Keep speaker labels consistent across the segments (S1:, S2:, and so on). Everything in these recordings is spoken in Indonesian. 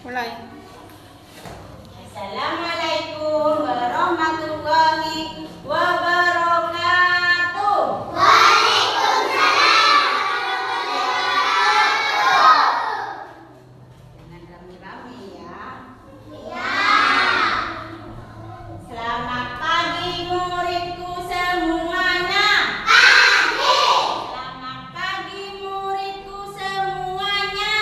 S1: Mulai.
S2: Assalamualaikum warahmatullahi wabarakatuh. Jangan rame-rame ya. Selamat pagi muridku semuanya. Selamat pagi muridku semuanya.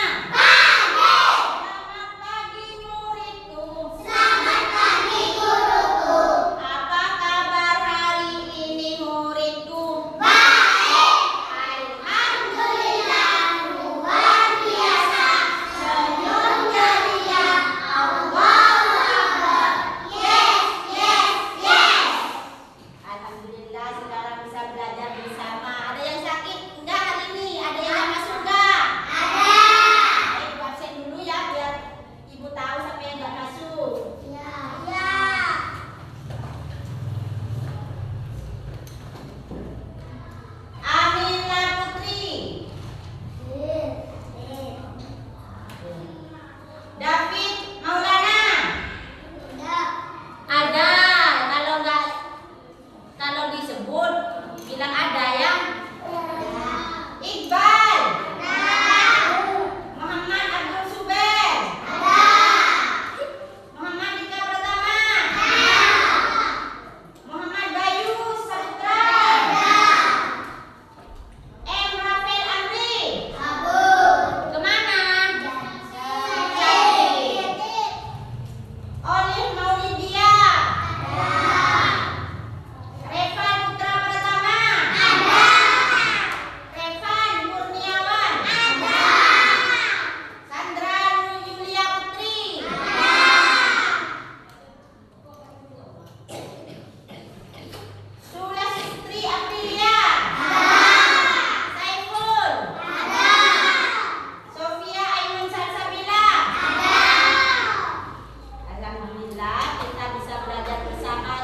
S2: Selamat pagi muridku. Apa kabar hari ini muridku? Alhamdulillah luar biasa. Senyum ceria. Allahu Akbar. Yes, yes, yes. Alhamdulillah sekarang bisa belajar bersama. Ada yang sakit enggak hari ini? Ada yang nggak masuk enggak? Ibu absen dulu ya biar ibu tahu siapa yang nggak masuk. Amila Putri. David Maulana. Ada. Kalau disebut bilang ada ya. Iqbal. Muhammad Abdul Suber. Muhammad Dika Pratama. Muhammad Bayu Saputra. M. Rafael Amri. Kemana? Olive Maulidia. Revan Putra Pratama. Revan Murniawan. Sandra Yulia Putri. Sulastri Aprilia. Saiful. Sofia Ainun Salsabila. Alhamdulillah kita bisa belajar bersama.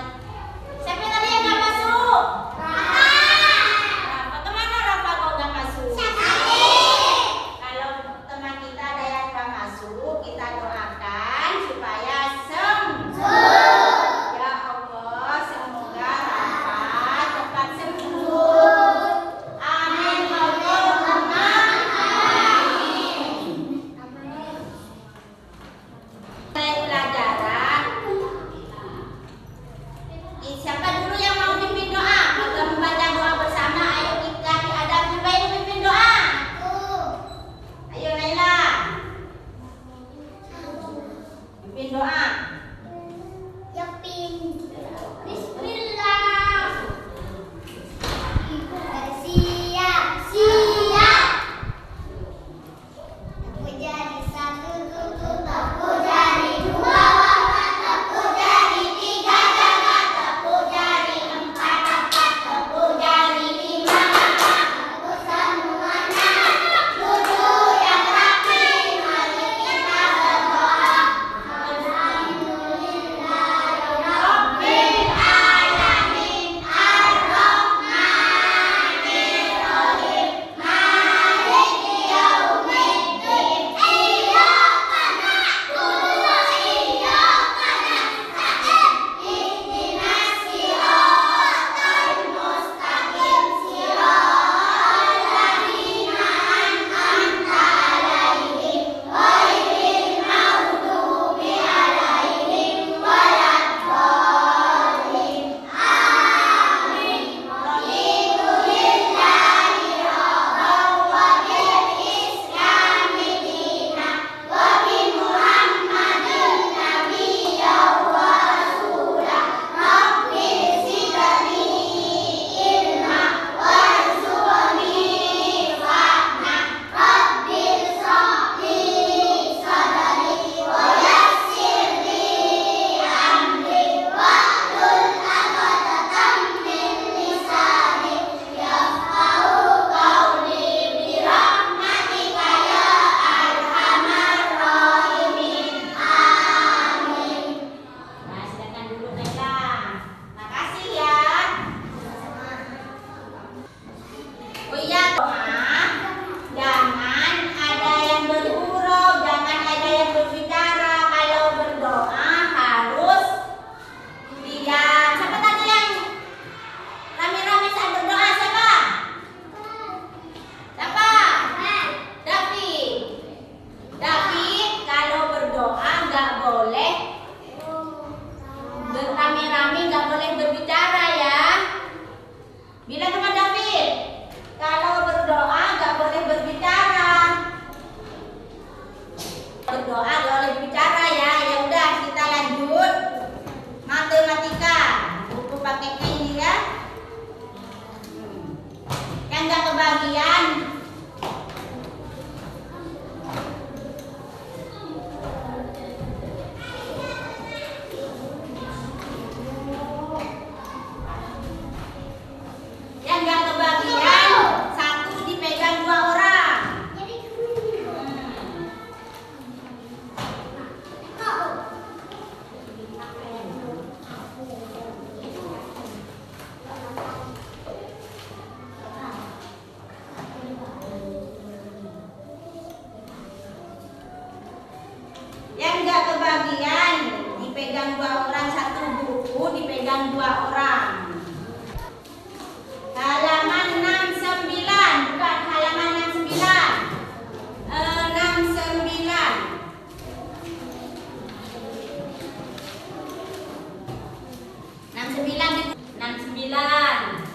S2: Siapa tadi yang nggak masuk? Rafa, kemana Rafa kok nggak masuk? Kalau teman kita ada yang nggak masuk, kita doakan supaya sembuh. Ya Allah, semoga Rafa cepat sembuh. Amin Allahumma amin. Mulai pelajaran. Siapa dulu yang mau pimpin doa? Kita membaca doa bersama. Ayo kita ada yang pimpin doa. Ayo Laila. Pimpin doa.
S3: Bismillah. Siap. Aku jadi satu, tutup aku jadi dua, wawan aku jadi tiga, gagak aku jadi empat, aku jadi lima, aku semuanya duduk yang rapi, mari kita berdoa.
S2: bagian, dipegang 2 orang, satu buku dipegang 2 orang. Halaman 69, bukan halaman 69. 69. 69.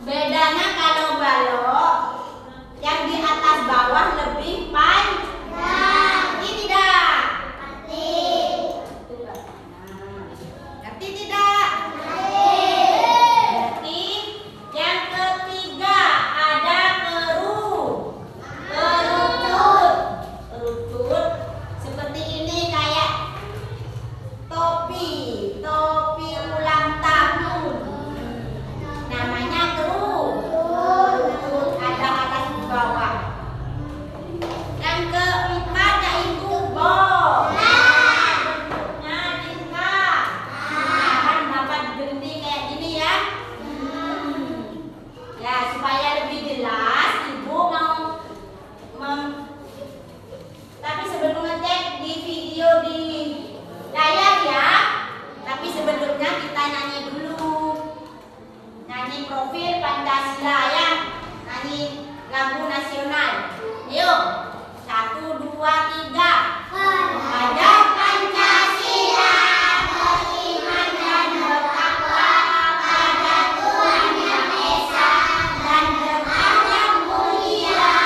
S2: Bedanya kalau balok yang di atas bawah lebih panjang. Ngerti tidak? Ngerti tidak? Berarti yang ketiga ada kerucut seperti ini, kayak topi ulang tahun. Namanya kerucut, ada atas bawah. Yang keempat yaitu bol. Bentuknya lingkar. Kan dapat gending kayak gini ya. Ya, supaya lebih jelas, ibu tapi sebelum ngecek di video di layar ya. Tapi sebelumnya kita nyanyi dulu. Nyanyi profil Pancasila ya. Nyanyi lagu nasional. Yuk, 1, 2, 3. Ada Pancasila, beriman dan bertakwa pada Tuhan Yang Esa dan dengan yang mulia,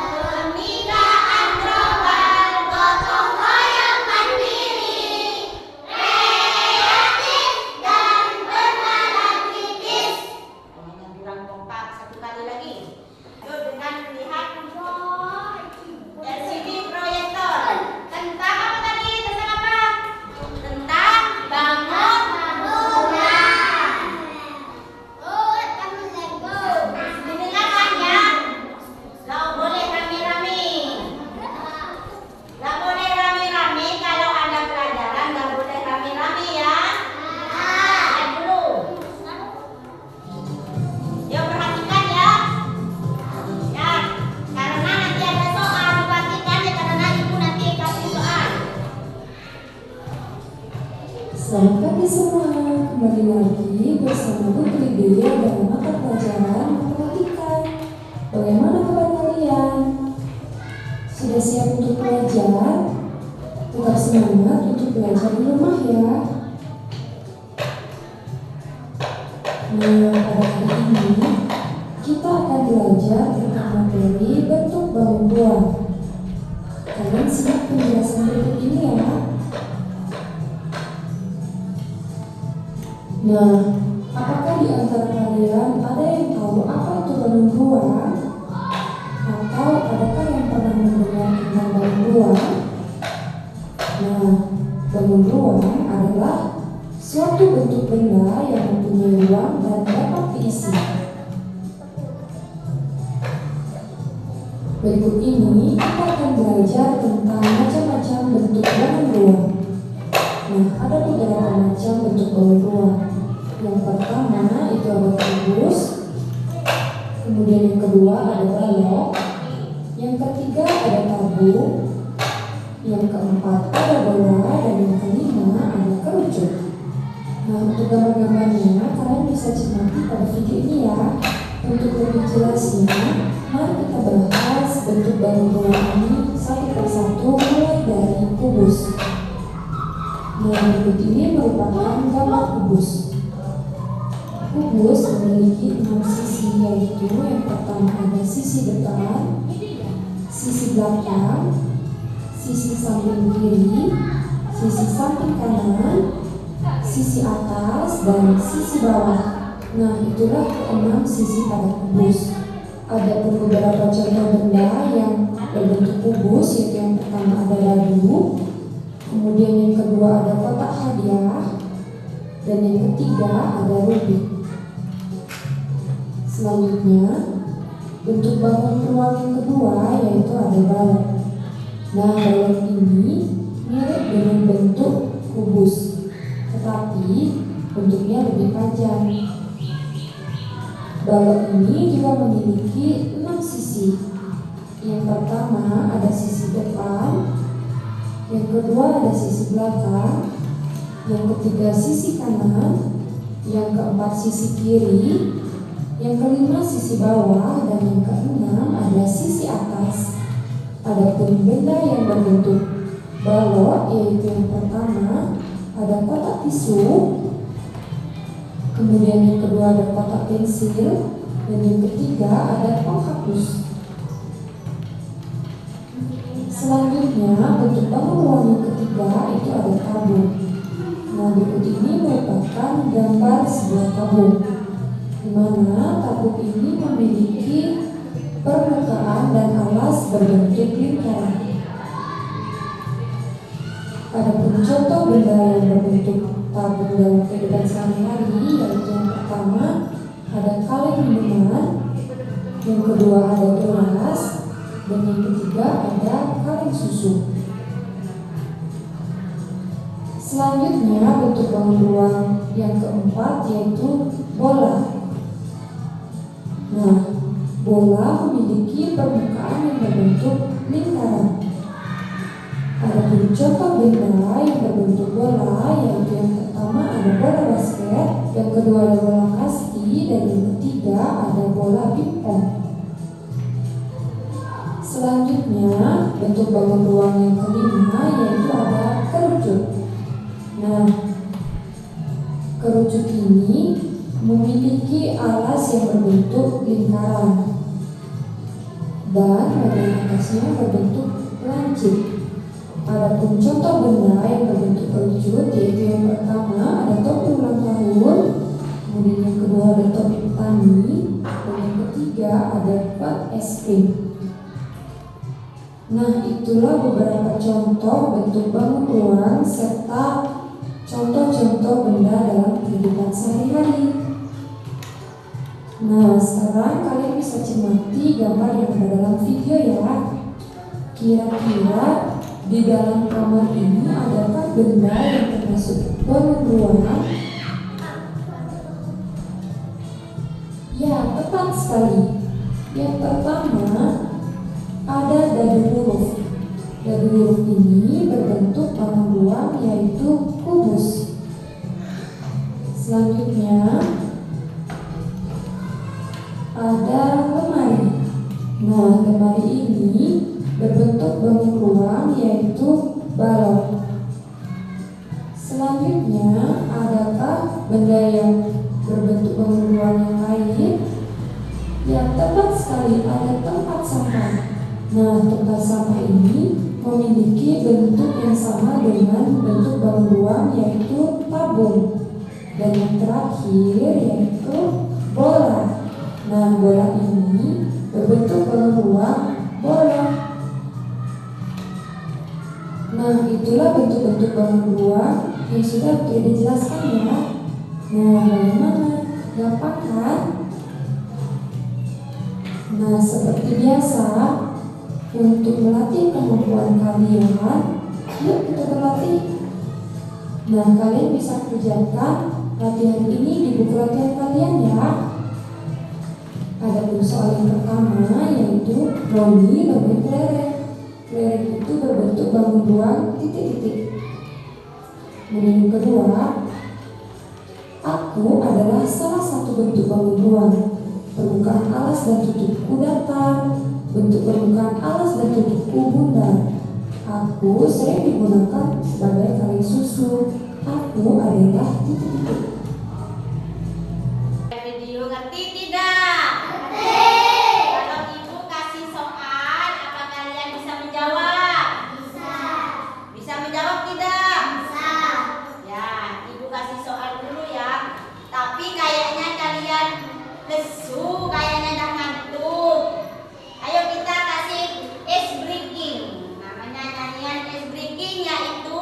S2: pernikahan global, gotong royong mandiri, kreatif dan bernalar kritis. Yang kurang kompak, satu kali lagi. Yuk, dengan melihat LCD proyektor. Tentang apa tadi? Tentang apa? Tentang bangun rumah. Didengarkan ya. Nggak boleh rame-rame. Nggak boleh rame-rame kalau ada pelajaran. Nggak boleh rame-rame ya. Lihat dulu. Yuk, perhatikan ya. Ya, karena nanti ada soal, diperhatikan ya, karena ibu nanti kasih soal.
S1: Selamat pagi semua, kembali lagi bersama Putri Dea dalam mata pelajaran matematika. Bagaimana kabar kalian? Sudah siap untuk belajar? Tetap semangat untuk belajar di rumah ya. Nah, pada hari ini kita akan belajar tentang materi bentuk bangun buah. Kalian siap penjelasan berikut ini ya? Nah, apakah di antara kalian ada yang tahu apa itu balon ruang? Atau adakah yang pernah mendengar tentang balon ruang? Nah, balon ruang adalah suatu bentuk benda yang mempunyai ruang dan dapat diisi. Berikut ini kita akan belajar tentang macam-macam bentuk balon ruang. Nah, ada beberapa macam bentuk balon ruang. Yang pertama itu ada kubus, kemudian yang kedua ada balok, yang ketiga ada tabung, yang keempat ada bola, dan yang kelima ada kerucut. Nah, untuk gambar-gambarnya kalian bisa cermati pada video ini ya. Untuk lebih jelasnya, mari kita bahas bentuk balon ruang ini satu persatu mulai dari kubus. Nah, berikut ini merupakan gambar kubus. Kubus memiliki 6 sisi, yaitu yang pertama ada sisi depan, sisi belakang, sisi samping kiri, sisi samping kanan, sisi atas, dan sisi bawah. Nah, itulah ke-6 sisi pada kubus. Ada pun beberapa contoh benda yang berbentuk kubus, yaitu yang pertama ada dadu, kemudian yang kedua ada kotak hadiah, dan yang ketiga ada rubik. Selanjutnya, bentuk balon ruang yang kedua yaitu ada balon. Nah, balon ini mirip dengan bentuk kubus, tetapi bentuknya lebih panjang. Balon ini juga memiliki 6 sisi. Yang pertama ada sisi depan, yang kedua ada sisi belakang, yang ketiga sisi kanan, yang keempat sisi kiri, yang kelima sisi bawah, dan yang keenam ada sisi atas. Adapun benda yang berbentuk balok yaitu yang pertama ada kotak tisu, kemudian yang kedua ada kotak pensil, dan yang ketiga ada penghapus. Selanjutnya bentuk balon ruang yang ketiga itu ada tabung. Nah, berikut ini merupakan gambar sebuah tabung, di mana tabung ini memiliki permukaan dan alas berbentuk lingkaran. Adapun contoh benda yang berbentuk tabung dalam kehidupan sehari-hari yaitu yang pertama ada kaleng minuman, yang kedua ada gelas, dan yang ketiga ada kaleng susu. Selanjutnya bentuk balon ruang yang keempat yaitu bola. Nah, bola memiliki permukaan yang berbentuk lingkaran. Adapun contoh benda yang berbentuk bola yaitu yang pertama ada bola basket, yang kedua ada bola kasti, dan yang ketiga ada bola pingpong. Selanjutnya bentuk balon ruang yang kelima yaitu ada kerucut. Nah, kerucut ini memiliki alas yang berbentuk lingkaran dan bagian atasnya berbentuk lancip. Adapun contoh benda yang berbentuk kerucut yaitu yang pertama ada topi ulang tahun, kemudian yang kedua ada topi petani, dan yang ketiga ada bak es krim. Nah, itulah beberapa contoh bentuk balon ruang serta contoh-contoh benda dalam kehidupan sehari-hari. Nah, sekarang kalian bisa cermati gambar yang ada dalam video ya. Kira-kira di dalam kamar ini adakah benda yang termasuk balon ruang? Ya, tepat sekali. Yang pertama ada dadu huruf. Dadu huruf ini berbentuk balon ruang yaitu kubus. Selanjutnya ada lemari. Nah, lemari ini berbentuk balon ruang yaitu balon. Selanjutnya adakah benda yang berbentuk balon ruang yang lain? Yang tepat sekali ada tempat sampah. Nah, tempat sampah ini memiliki bentuk yang sama dengan bentuk balon ruang yaitu tabung. Dan yang terakhir yaitu bola. Nah, bola ini berbentuk balon ruang bolong. Nah, itulah bentuk-bentuk balon ruang yang sudah dijelaskan ya. Nah, bagaimana? Gampang kan? Nah, seperti biasa, untuk melatih kemampuan kalian, yuk kita berlatih. Nah, kalian bisa kerjakan latihan ini di buku latihan kalian ya. Ada soal yang pertama yaitu Roni bermain kelereng. Kelereng itu berbentuk balon ruang titik-titik. Kemudian yang kedua, aku adalah salah satu bentuk balon ruang. Permukaan alas dan tutupku datar. Bentuk permukaan alas dan tutupku bundar. Aku sering digunakan sebagai kaleng susu. Aku adalah titik-titik.
S2: Video ngerti tidak?
S3: Ngerti.
S2: Kalau ibu kasih soal, apa kalian bisa menjawab?
S3: Bisa.
S2: Bisa menjawab tidak?
S3: Bisa.
S2: Ya, ibu kasih soal dulu ya. Tapi kayaknya kalian lesu, kayaknya dah ngantuk. Ayo kita kasih ice breaking. Namanya nyanyian ice breaking yaitu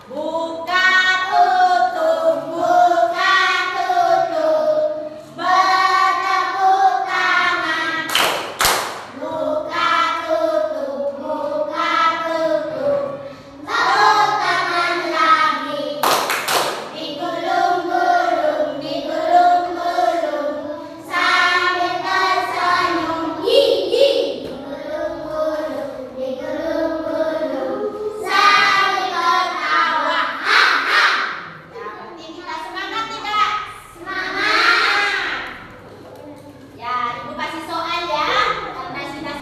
S2: buka tutup, buka tutup, bertepuk tangan. Buka tutup, buka tutup, tepuk tangan lagi. Digulung-gulung, digulung-gulung, sambil tersenyum. Hihi. Digulung-gulung, digulung-gulung, sambil tertawa. Ha-ha. Nah, berarti kita semangat tidak? Semangat. Ya, ibu kasih soal ya, karena sudah.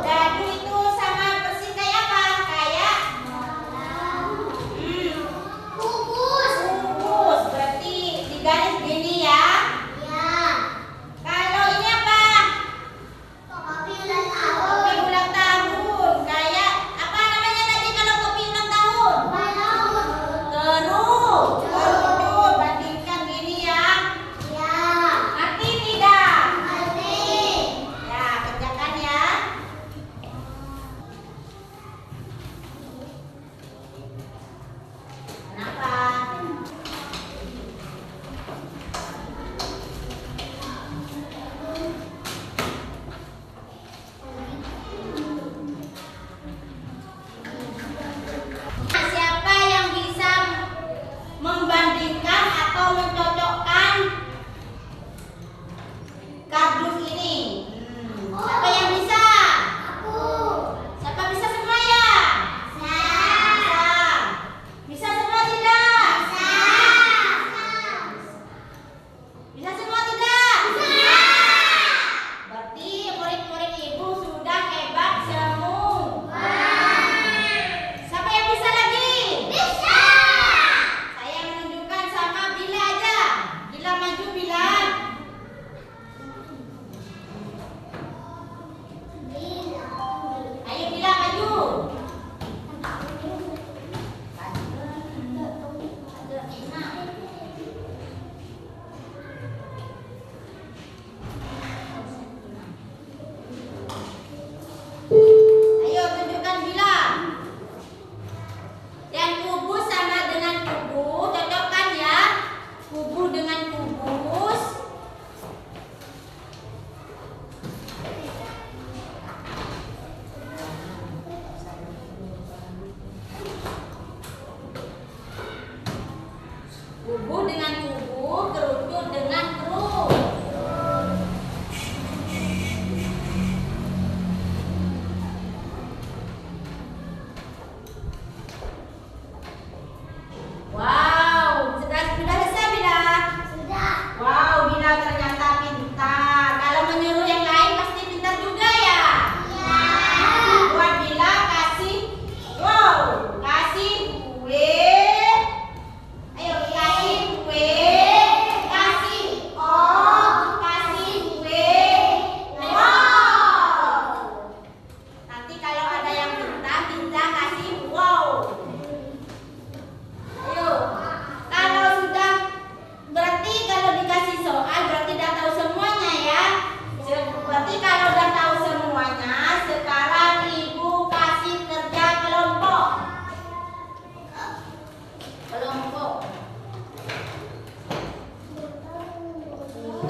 S2: Dadu itu sama persis kayak apa? Kayak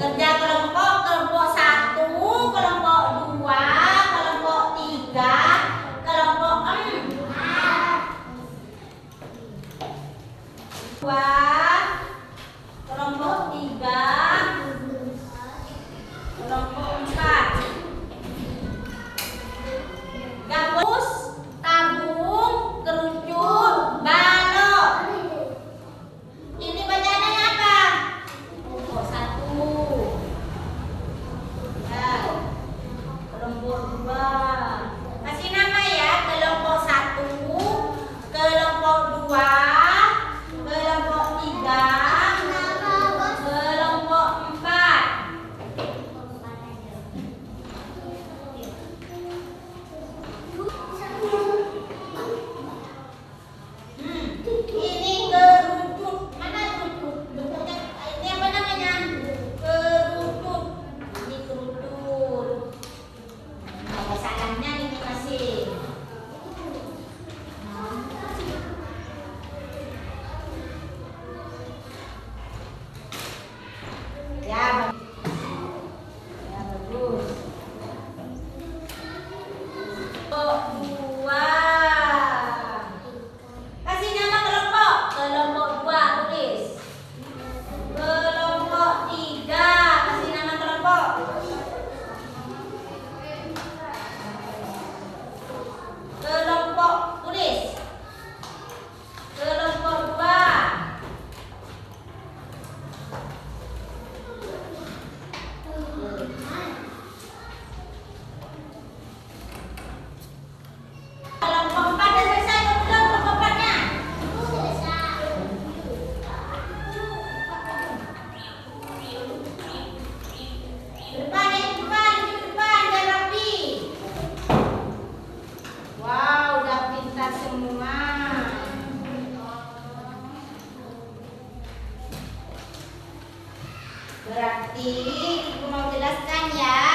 S3: Kerja kelompok 1, kelompok 2, kelompok 3, kelompok 4. 2, kelompok 3, kelompok 4. Gabus, tabung, kerucut, balok. Ini bacaannya apa? Kelompok 1. Ya. Kelompok 2. Kasih nama ya, kelompok 1, kelompok 2, kelompok 3, kelompok 4. Ini kerucut. Mana kerucut? Bentuknya ini apa namanya? Kerucut. Ini kerucut. Ada salahnya ini masih. Ya, ya bagus. Kelompok 2. Kasih nama kelompok. Kelompok 2 tulis. Kelompok 3. Kasih nama kelompok. Kelompok tulis. Kelompok 2. Kelompok 4 udah selesai belum kelompok 4-nya? Depan ya, depan biar rapi. Wow, udah pintar semua. Berarti aku mau jelaskan ya.